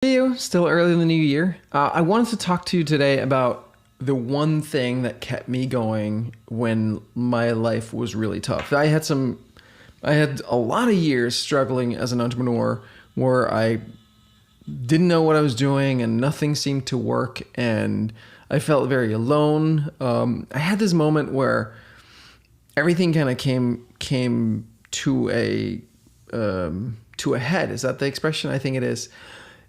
Hey, you, still early in the new year. I wanted to talk to you today about the one thing that kept me going when my life was really tough. I had a lot of years struggling as an entrepreneur where I didn't know what I was doing and nothing seemed to work and I felt very alone. I had this moment where everything kind of came to a head. Is that the expression? I think it is.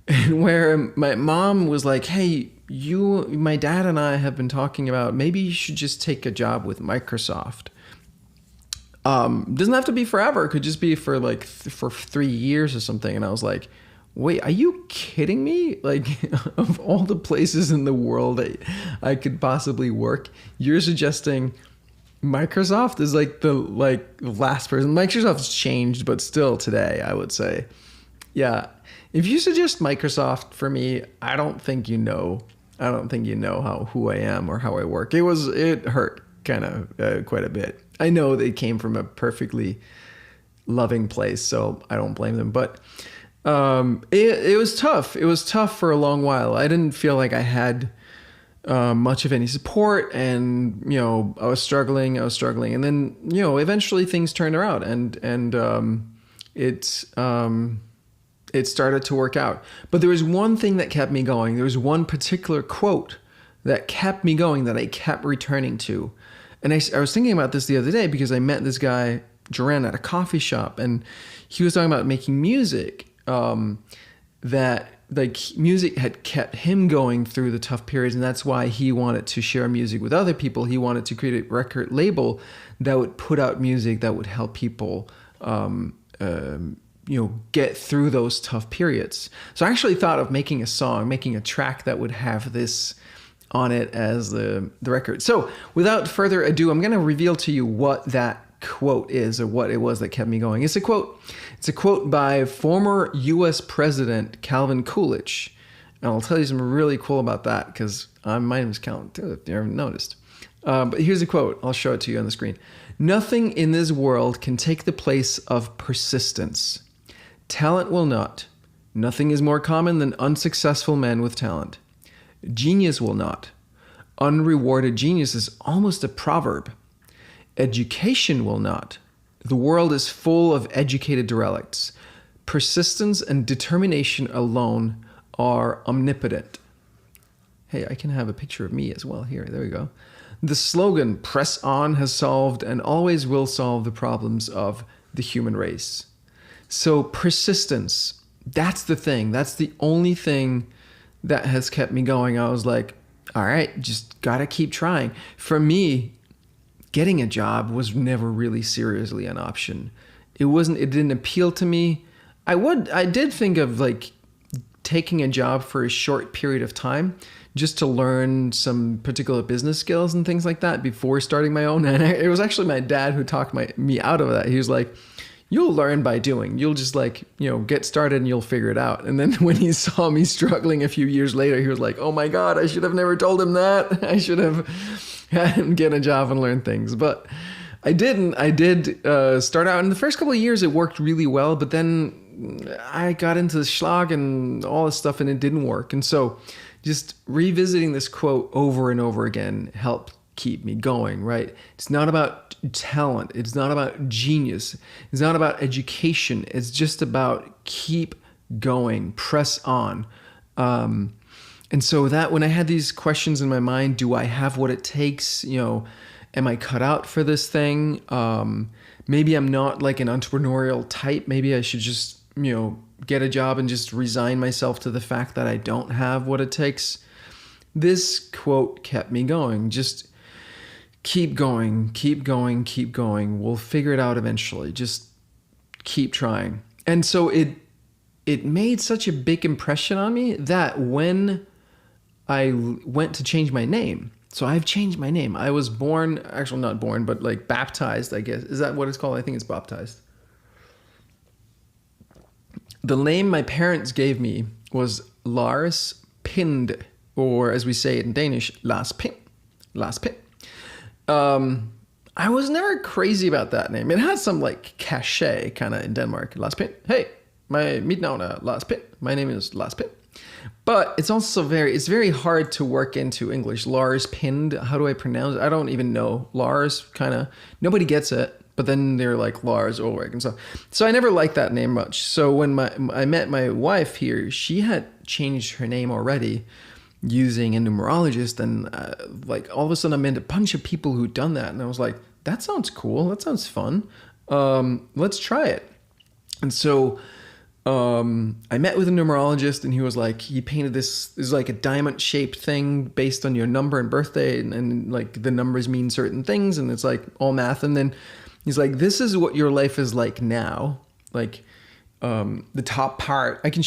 And where my mom was like, "Hey, my dad and I have been talking about maybe you should just take a job with Microsoft. Doesn't have to be forever. It could just be for for 3 years or something." And I was like, "Wait, are you kidding me? Like, of all the places in the world that I could possibly work, you're suggesting Microsoft is like the last person." Microsoft's changed, but still today, I would say, yeah. If you suggest Microsoft for me, I don't think you know. I don't think you know who I am or how I work. It hurt kind of quite a bit. I know they came from a perfectly loving place, so I don't blame them. But it was tough. It was tough for a long while. I didn't feel like I had much of any support, and I was struggling, and then eventually things turned around, and it started to work out. But there was one thing that kept me going. There was one particular quote that kept me going that I kept returning to. And I was thinking about this the other day because I met this guy, Duran, at a coffee shop, and he was talking about making music, that music had kept him going through the tough periods, and that's why he wanted to share music with other people. He wanted to create a record label that would put out music that would help people get through those tough periods. So I actually thought of making a track that would have this on it as the record. So without further ado, I'm going to reveal to you what that quote is, or what it was that kept me going. It's a quote by former US President Calvin Coolidge. And I'll tell you something really cool about that because my name is Calvin too, if you haven't noticed. But here's a quote. I'll show it to you on the screen. "Nothing in this world can take the place of persistence. Talent will not. Nothing is more common than unsuccessful men with talent. Genius will not. Unrewarded genius is almost a proverb. Education will not. The world is full of educated derelicts. Persistence and determination alone are omnipotent." Hey, I can have a picture of me as well here. There we go. "The slogan, 'Press on,' has solved and always will solve the problems of the human race." So persistence, that's the thing. That's the only thing that has kept me going. I was like, all right, just gotta keep trying. For me, getting a job was never really seriously an option. It didn't appeal to me. I did think of taking a job for a short period of time just to learn some particular business skills and things like that before starting my own. And it was actually my dad who talked me out of that. He was like, "You'll learn by doing. You'll just get started and you'll figure it out." And then when he saw me struggling a few years later, he was like, "Oh my God, I should have never told him that. I should have had him get a job and learn things." But I didn't. I did start out. In the first couple of years, it worked really well. But then I got into the schlag and all this stuff and it didn't work. And so just revisiting this quote over and over again helped keep me going, right? It's not about talent. It's not about genius. It's not about education. It's just about keep going, press on. And so that when I had these questions in my mind, do I have what it takes? Am I cut out for this thing? Maybe I'm not like an entrepreneurial type. Maybe I should just, get a job and just resign myself to the fact that I don't have what it takes. This quote kept me going. Just keep going, keep going, keep going. We'll figure it out eventually. Just keep trying. And so it made such a big impression on me that when I went to change my name, so I've changed my name. I was not born, but baptized, I guess. Is that what it's called? I think it's baptized. The name my parents gave me was Lars Pind, or as we say it in Danish, Lars Pind. Lars Pind. I was never crazy about that name. It had some cachet kind of in Denmark. Lars Pind. Hey, mitt navn er Lars Pind. My name is Lars Pind. But it's also it's very hard to work into English. Lars Pind, how do I pronounce it? I don't even know. Lars, kind of, nobody gets it. But then they're like Lars Ulrich and stuff. So I never liked that name much. So when I met my wife here, she had changed her name already using a numerologist. And like all of a sudden I met a bunch of people who'd done that. And I was like, that sounds cool. That sounds fun. Let's try it. And so I met with a numerologist, and he was like, he painted this is like a diamond shaped thing based on your number and birthday, and like the numbers mean certain things, and it's like all math. And then he's like, this is what your life is like now. Like the top part, I can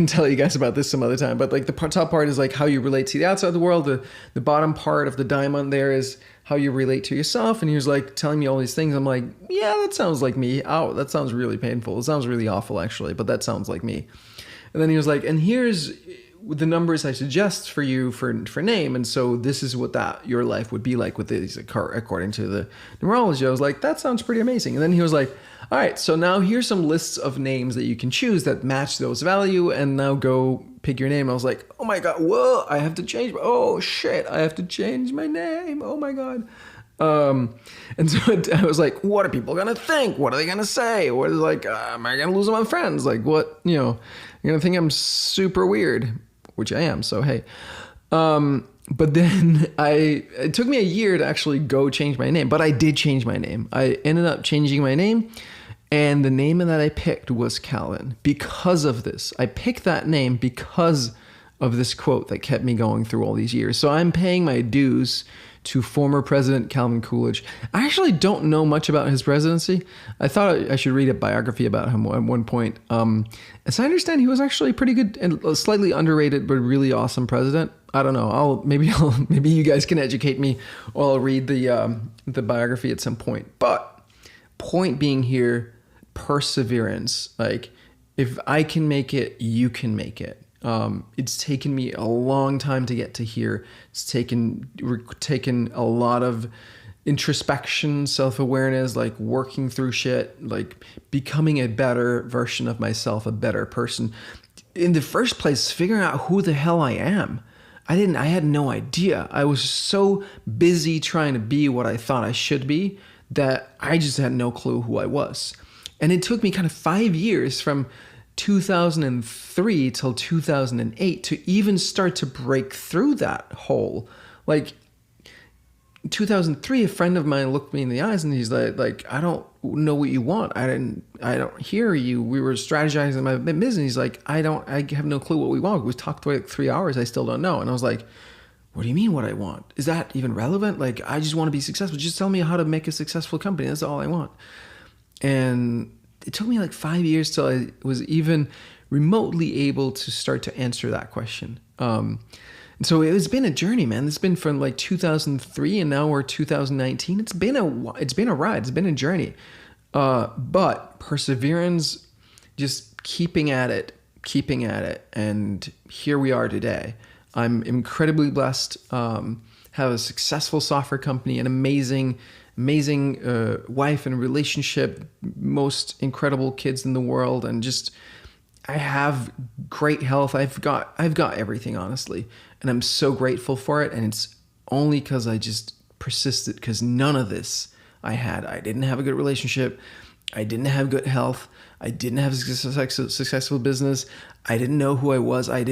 tell you guys about this some other time, but like the top part is like how you relate to the outside world. The bottom part of the diamond there is how you relate to yourself. And he was like telling me all these things. I'm like, yeah, that sounds like me. Oh, that sounds really painful. It sounds really awful, actually, but that sounds like me. And then he was like, and here's the numbers I suggest for you for name. And so this is what your life would be like with these, according to the numerology. I was like, that sounds pretty amazing. And then he was like, all right, so now here's some lists of names that you can choose that match those value, and now go pick your name. I was like, oh my God, whoa, I have to change. Oh shit, I have to change my name. Oh my God. And so I was like, what are people going to think? What are they going to say? What is like, am I going to lose my friends? Like what, you're going to think I'm super weird, which I am. So, hey, but then it took me a year to actually go change my name, but I did change my name. I ended up changing my name, and the name that I picked was Calvin because of this. I picked that name because of this quote that kept me going through all these years. So I'm paying my dues to former President Calvin Coolidge. I actually don't know much about his presidency. I thought I should read a biography about him at one point. As I understand, he was actually pretty good and slightly underrated, but really awesome president. I don't know. Maybe you guys can educate me, or I'll read the biography at some point. But point being here, perseverance. Like, if I can make it, you can make it. It's taken me a long time to get to here. It's taken a lot of introspection, self-awareness, like working through shit, like becoming a better version of myself, a better person. In the first place, figuring out who the hell I am. I had no idea. I was so busy trying to be what I thought I should be that I just had no clue who I was. And it took me kind of 5 years from 2003 till 2008 to even start to break through that hole. Like, in 2003, a friend of mine looked me in the eyes and he's like, I don't know what you want. I don't hear you. We were strategizing my business. He's like, I have no clue what we want. We talked for like 3 hours. I still don't know. And I was like, what do you mean what I want? Is that even relevant? Like, I just want to be successful. Just tell me how to make a successful company. That's all I want. And it took me like 5 years till I was even remotely able to start to answer that question. And so it's been a journey, man. It's been from like 2003 and now we're 2019. It's been a ride. It's been a journey. But perseverance, just keeping at it. And here we are today. I'm incredibly blessed. Have a successful software company, an amazing wife and relationship, most incredible kids in the world, and just I have great health. I've got everything, honestly, and I'm so grateful for it. And it's only because I just persisted, because none of this I had. I didn't have a good relationship. I didn't have good health. I didn't have a successful business. I didn't know who I was. I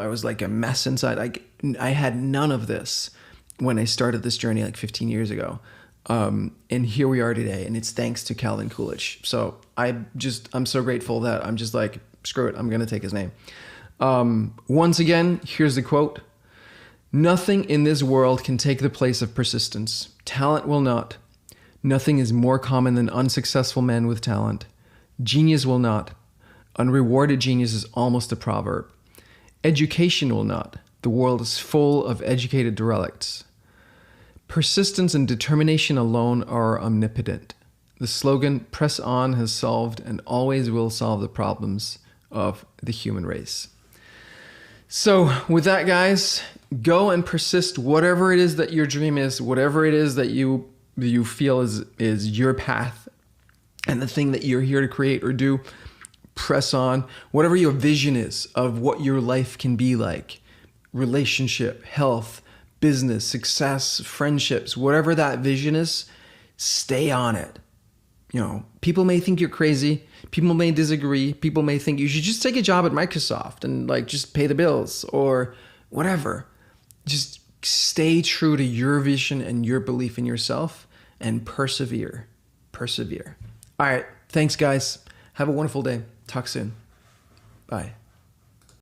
was like a mess inside. I had none of this when I started this journey like 15 years ago. And here we are today, and it's thanks to Calvin Coolidge. So I'm so grateful that I'm just like, screw it, I'm going to take his name. Once again, here's the quote. Nothing in this world can take the place of persistence. Talent will not. Nothing is more common than unsuccessful men with talent. Genius will not. Unrewarded genius is almost a proverb. Education will not. The world is full of educated derelicts. Persistence and determination alone are omnipotent. The slogan, press on, has solved and always will solve the problems of the human race. So with that, guys, go and persist, whatever it is that your dream is, whatever it is that you feel is your path and the thing that you're here to create or do. press on. Whatever your vision is of what your life can be like, relationship, health, business, success, friendships, whatever that vision is, stay on it. You know, people may think you're crazy. People may disagree. People may think you should just take a job at Microsoft and like just pay the bills or whatever. Just stay true to your vision and your belief in yourself and persevere. Persevere. All right. Thanks, guys. Have a wonderful day. Talk soon. Bye.